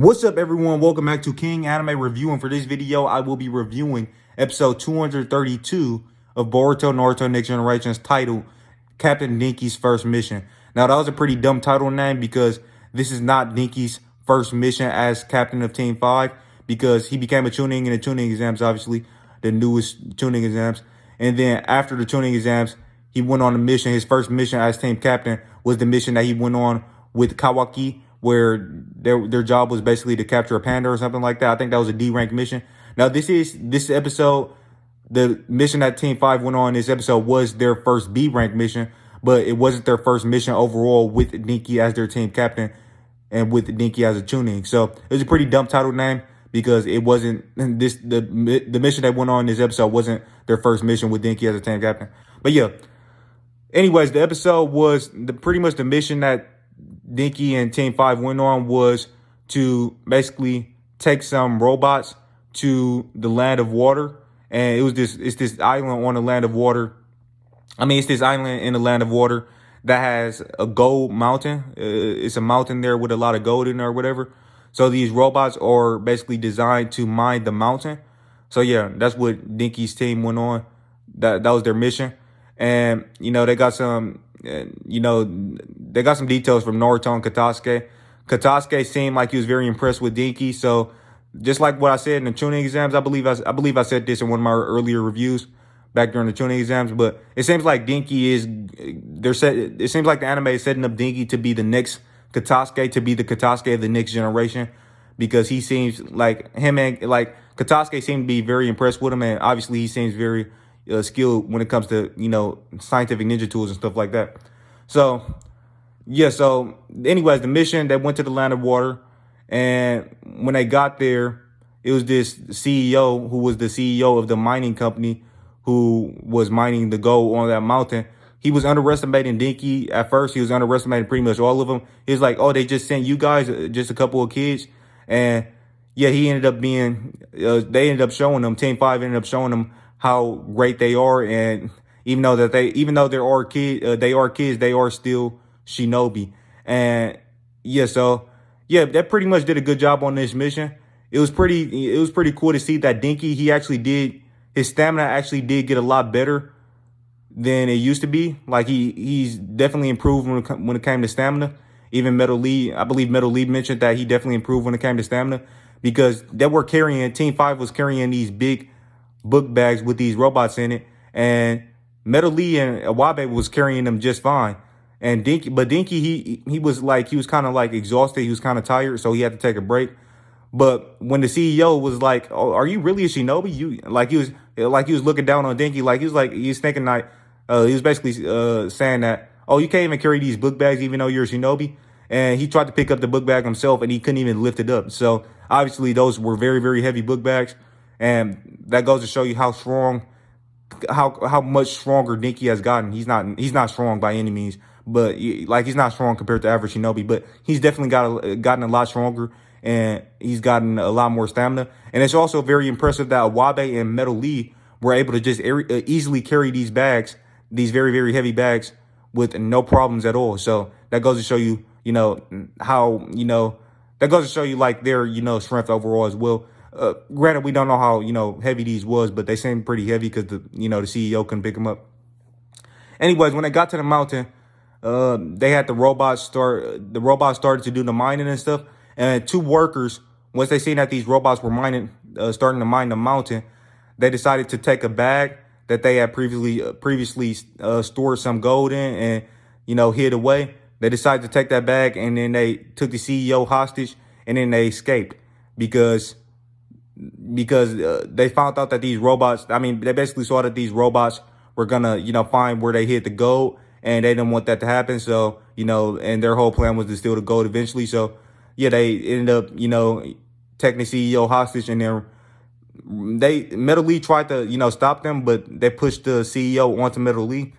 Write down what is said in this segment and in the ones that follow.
What's up, everyone? Welcome back to King Anime Review, and for this video, I will be reviewing episode 232 of Naruto Next Generations, titled Captain Ninky'S First Mission. Now, that was a pretty dumb title name because this is not Ninky'S first mission as captain of Team 5, because he became a tuning in the tuning exams, obviously, the newest tuning exams. And then after the tuning exams, he went on a mission. His first mission as team captain was the mission that he went on with Kawaki'S, where their job was basically to capture a panda or something like that. I think that was a D-rank mission. Now, this episode, the mission that Team 5 went on this episode was their first B-rank mission, but it wasn't their first mission overall with Ninky as their team captain and with Ninky as a tuning. So it was a pretty dumb title name because it wasn't the mission that went on in this episode wasn't their first mission with Ninky as a team captain. But yeah, anyways, the episode was pretty much the mission that Ninky and Team 5 went on was to basically take some robots to the land of water. And it's this island on the land of water. It's this island in the land of water that has a gold mountain. It's a mountain there with a lot of gold in there or whatever. So these robots are basically designed to mine the mountain. So yeah, that's what Ninky's team went on. That was their mission. And, they got some, they got some details from Naruto and Katasuke. Katasuke seemed like he was very impressed with Ninky. So just like what I said in the tuning exams, I believe I said this in one of my earlier reviews back during the tuning exams, but it seems like it seems like the anime is setting up Ninky to be the next Katasuke, to be the Katasuke of the next generation, because he seems like Katasuke seemed to be very impressed with him, and obviously he seems very skilled when it comes to, scientific ninja tools and stuff like that. So, yeah, so anyways, the mission, they went to the land of water, and when they got there, it was this CEO who was the CEO of the mining company who was mining the gold on that mountain. He was underestimating Ninky at first. He was underestimating pretty much all of them. He was like, oh, they just sent you guys, just a couple of kids. And yeah, he ended up being, they ended up showing them, Team 5 ended up showing them how great they are. And even though they are kids, they are still shinobi. And yeah, so yeah, that pretty much did a good job on this mission. It was pretty cool to see that Ninky, his stamina actually did get a lot better than it used to be. Like he's definitely improved when it came to stamina. Even Metal Lee, I believe Metal Lee mentioned that he definitely improved when it came to stamina, because Team 5 was carrying these big book bags with these robots in it, and Metal Lee and Awabe was carrying them just fine. And Ninky, he was kind of like exhausted. He was kind of tired, so he had to take a break. But when the CEO was like, "Oh, are you really a shinobi?" He was looking down on Ninky, he was thinking like, he was basically saying that, "Oh, you can't even carry these book bags even though you're a shinobi." And he tried to pick up the book bag himself, and he couldn't even lift it up. So obviously, those were very, very heavy book bags, and that goes to show you how strong, how much stronger Ninky has gotten. He's not strong by any means, but he's not strong compared to average shinobi, but he's definitely gotten a lot stronger. And he's gotten a lot more stamina. And it's also very impressive that Awabe and Metal Lee were able to just easily carry these bags, these very, very heavy bags, with no problems at all. So that goes to show you, that goes to show you like their, strength overall as well. Granted, we don't know how, heavy these was, but they seemed pretty heavy because the CEO couldn't pick them up. Anyways, when they got to the mountain, they had the robots started to do the mining and stuff. And two workers, once they seen that these robots were starting to mine the mountain, they decided to take a bag that they had previously stored some gold in and, hid away. They decided to take that bag, and then they took the CEO hostage, and then they escaped because they found out that these robots, they basically saw that these robots were gonna, find where they hid the gold, and they didn't want that to happen. So, and their whole plan was to steal the gold eventually. So, yeah, they ended up, taking the CEO hostage, and then Metal Lee tried to, stop them, but they pushed the CEO onto Metal Lee.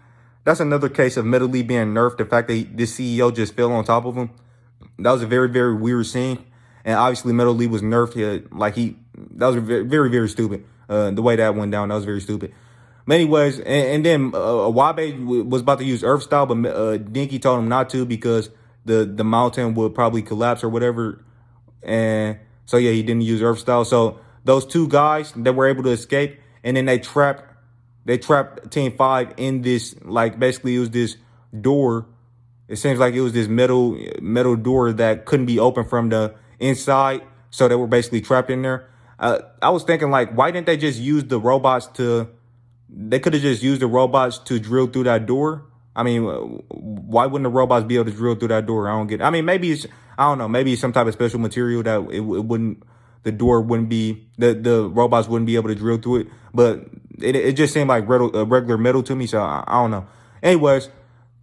That's another case of Metal Lee being nerfed. The fact that this CEO just fell on top of him. That was a very, very weird scene. And obviously Metal Lee was nerfed here. That was very, very, very stupid. The way that went down, that was very stupid. But anyways, and then Awabe was about to use Earth Style, but Ninky told him not to because the mountain would probably collapse or whatever And so yeah, he didn't use Earth Style. So those two guys that were able to escape, and then they trapped Team 5 in this, like, basically it was this door. It seems like it was this metal door that couldn't be opened from the inside. So they were basically trapped in there. I was thinking, like, why didn't they just use the robots to? They could have just used the robots to drill through that door. I mean, why wouldn't the robots be able to drill through that door? I don't get it. I mean, maybe it's, I don't know, maybe it's some type of special material that it wouldn't, the door wouldn't be, the robots wouldn't be able to drill through it. But it just seemed like regular metal to me. So I don't know. Anyways,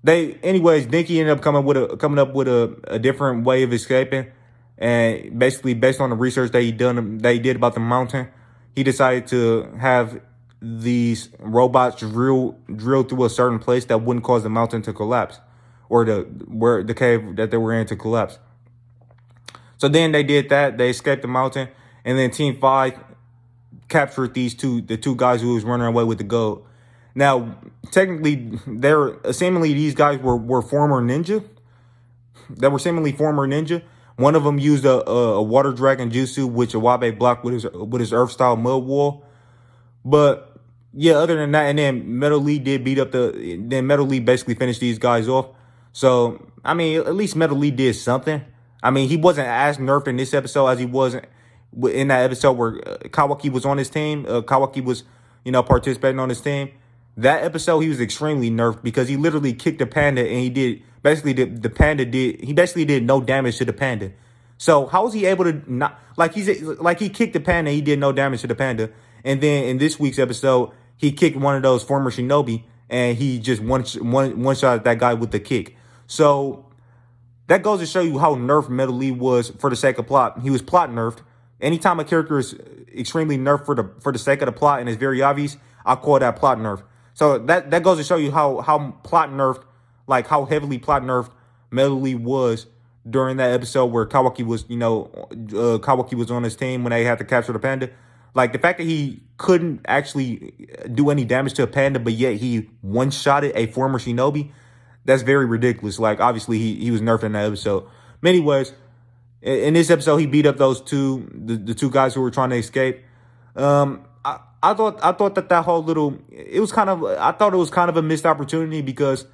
Dinky ended up coming up with a different way of escaping. And basically, based on the research that he did about the mountain, he decided to have these robots drill through a certain place that wouldn't cause the mountain to collapse, or the cave that they were in to collapse. So then they did that. They escaped the mountain, and then Team 5 captured the two guys who was running away with the gold. Now, technically, seemingly these guys were former ninja. That were seemingly former ninja. One of them used a water dragon jutsu, which Iwabe blocked with his Earth style mud wall. But yeah, other than that, and then Metal Lee did beat up then Metal Lee basically finished these guys off. So I mean, at least Metal Lee did something. I mean, he wasn't as nerfed in this episode as he was in that episode where Kawaki was on his team. Kawaki was, participating on his team. That episode, he was extremely nerfed because he literally kicked the panda, and he did basically he basically did no damage to the panda. So how was he able to not, he kicked the panda, he did no damage to the panda, and then in this week's episode, he kicked one of those former shinobi, and he just one shot at that guy with the kick. So that goes to show you how nerfed Metal Lee was for the sake of plot. He was plot nerfed. Anytime a character is extremely nerfed for the sake of the plot and it's very obvious, I call that plot nerf. So that goes to show you how plot nerfed, like how heavily plot nerfed Metal Lee was during that episode where Kawaki was on his team when they had to capture the panda. Like the fact that he couldn't actually do any damage to a panda, but yet he one-shotted a former shinobi, that's very ridiculous. Like obviously he was nerfed in that episode. But anyways, in this episode he beat up those the two guys who were trying to escape. I thought that whole little, I thought it was kind of a missed opportunity because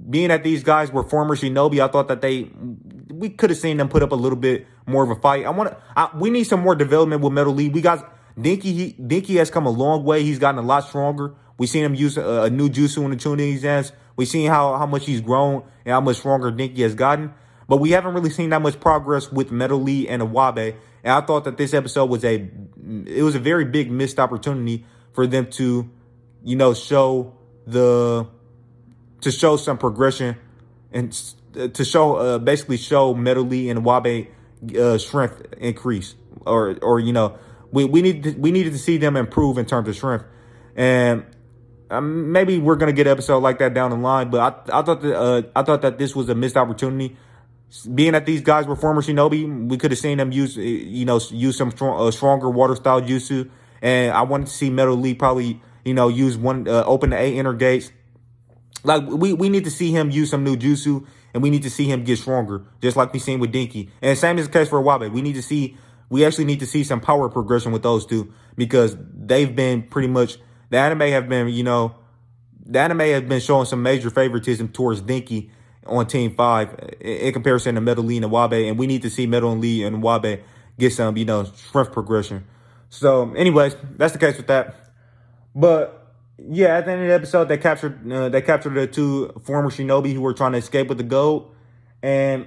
being that these guys were former shinobi, I thought that we could have seen them put up a little bit more of a fight. We need some more development with Metal Lee. We got Dinky has come a long way. He's gotten a lot stronger. We seen him use a new jutsu in the Chunin exams. We seen how much he's grown and how much stronger Dinky has gotten. But we haven't really seen that much progress with Metal Lee and Iwabe. And I thought that this episode was a very big missed opportunity for them to, show some progression and to show basically show Metal Lee and Iwabe strength increase, or we needed to see them improve in terms of strength, and maybe we're gonna get an episode like that down the line. But I thought that this was a missed opportunity. Being that these guys were former shinobi, we could have seen them use some stronger water style jutsu, and I wanted to see Metal Lee probably use one open the 8 inner gates. Like we need to see him use some new jutsu, and we need to see him get stronger, just like we seen with Dinky. And same is the case for Iwabe. We actually need to see some power progression with those two, because they've been pretty much, the anime has been showing some major favoritism towards Dinky on Team 5 in comparison to Metal Lee and Iwabe, and we need to see Metal Lee and Iwabe get some, strength progression. So, anyways, that's the case with that. But yeah, at the end of the episode, they captured the two former shinobi who were trying to escape with the gold, and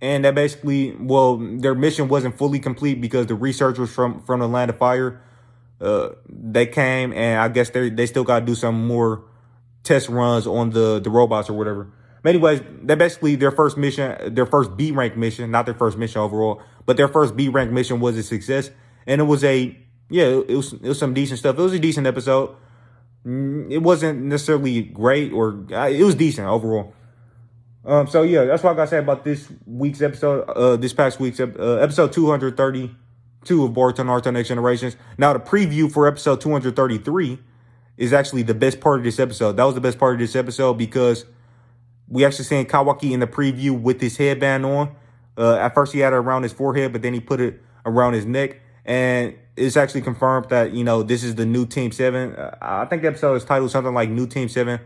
that basically, their mission wasn't fully complete because the researchers from the Land of Fire, they came, and I guess they still got to do some more test runs on the robots or whatever. But anyways, they basically, their first B rank mission, not their first mission overall, but their first B rank mission was a success, and it was some decent stuff. It was a decent episode. It wasn't necessarily great, or it was decent overall. So yeah, that's what I gotta say about this week's episode. This past week's episode 232 of Boruto Naruto Next Generations. Now the preview for episode 233 is actually the best part of this episode. That was the best part of this episode because we actually seen Kawaki in the preview with his headband on. At first he had it around his forehead, but then he put it around his neck. And it's actually confirmed that, you know, this is the new Team 7. I think the episode is titled something like New Team 7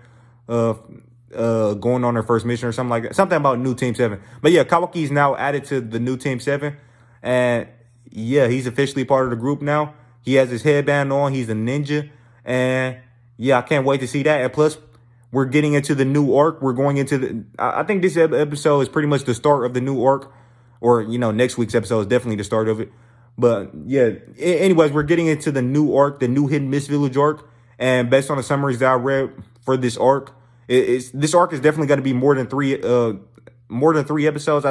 going on their first mission or something like that. Something about New Team 7. But yeah, Kawaki'S now added to the new Team 7. And yeah, he's officially part of the group now. He has his headband on. He's a ninja. And yeah, I can't wait to see that. And plus, we're getting into the new arc. We're going into the... I think this episode is pretty much the start of the new arc. Or, you know, next week's episode is definitely the start of it. But yeah, anyways, we're getting into the new arc, the new Hidden Mist Village arc. And based on the summaries that I read for this arc, this arc is definitely going to be more than three episodes.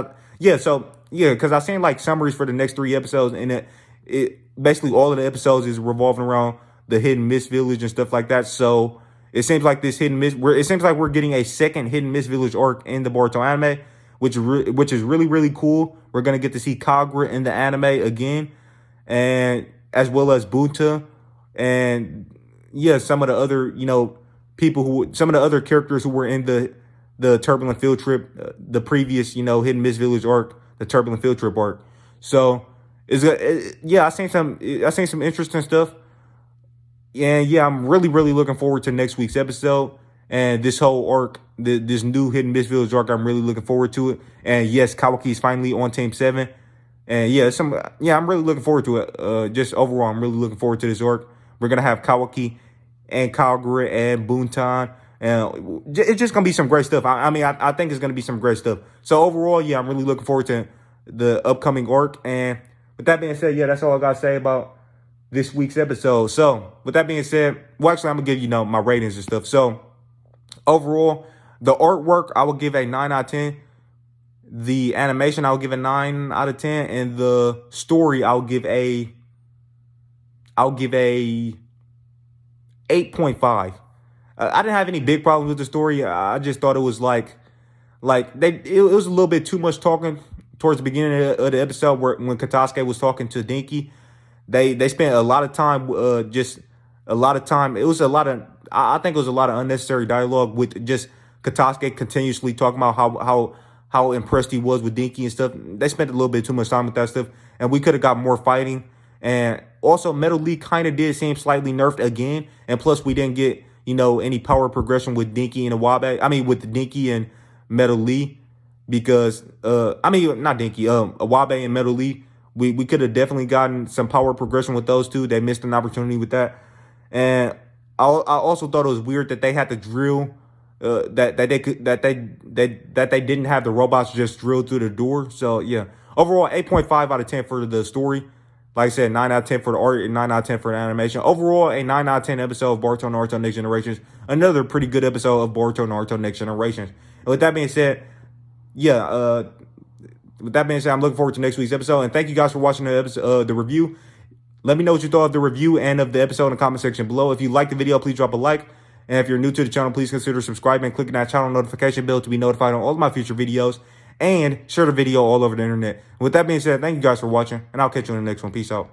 Because I've seen like summaries for the next 3 episodes, and it basically all of the episodes is revolving around the Hidden Mist Village and stuff like that. So it seems like this it seems like we're getting a second Hidden Mist Village arc in the Boruto anime, which is really, really cool. We're going to get to see Kagura in the anime again, and as well as Bunta, and yeah, some of the other, you know, some of the other characters who were in the Turbulent Field Trip, the previous, you know, Hidden Mist Village arc, the Turbulent Field Trip arc. So I seen some interesting stuff. And yeah, I'm really, really looking forward to next week's episode. And this whole arc, this new Hidden Mist Village arc, I'm really looking forward to it. And yes, Kawaki'S finally on Team 7. And yeah, I'm really looking forward to it. Just overall, I'm really looking forward to this arc. We're going to have Kawaki and Kagura and Buntan. And it's just going to be some great stuff. I think it's going to be some great stuff. So overall, yeah, I'm really looking forward to the upcoming arc. And with that being said, yeah, that's all I got to say about this week's episode. So with that being said, well, actually, I'm going to give, you know, my ratings and stuff. So overall, the artwork, I will give a 9 out of 10. The animation, I will give a 9 out of 10. And the story, I'll give a 8.5. I didn't have any big problems with the story. I just thought it was it was a little bit too much talking towards the beginning of the episode when Katasuke was talking to Dinky. They spent a lot of time, I think it was a lot of unnecessary dialogue with just Katasuke continuously talking about how impressed he was with Dinky and stuff. They spent a little bit too much time with that stuff, and we could have got more fighting. And also, Metal Lee kind of did seem slightly nerfed again, and plus we didn't get, you know, any power progression with Dinky and Iwabe. I mean, with Dinky and Metal Lee, because not Dinky, Iwabe and Metal Lee. We could have definitely gotten some power progression with those two. They missed an opportunity with that. And I also thought it was weird that they had to drill, that they didn't have the robots just drill through the door. So yeah, overall 8.5 out of 10 for the story. Like I said, 9 out of 10 for the art and 9 out of 10 for the animation. Overall, a 9 out of 10 episode of Boruto Naruto Next Generations. Another pretty good episode of Boruto Naruto Next Generations. And with that being said, yeah, I'm looking forward to next week's episode. And thank you guys for watching the review. Let me know what you thought of the review and of the episode in the comment section below. If you liked the video, please drop a like. And if you're new to the channel, please consider subscribing and clicking that channel notification bell to be notified on all of my future videos. And share the video all over the internet. With that being said, thank you guys for watching. And I'll catch you in the next one. Peace out.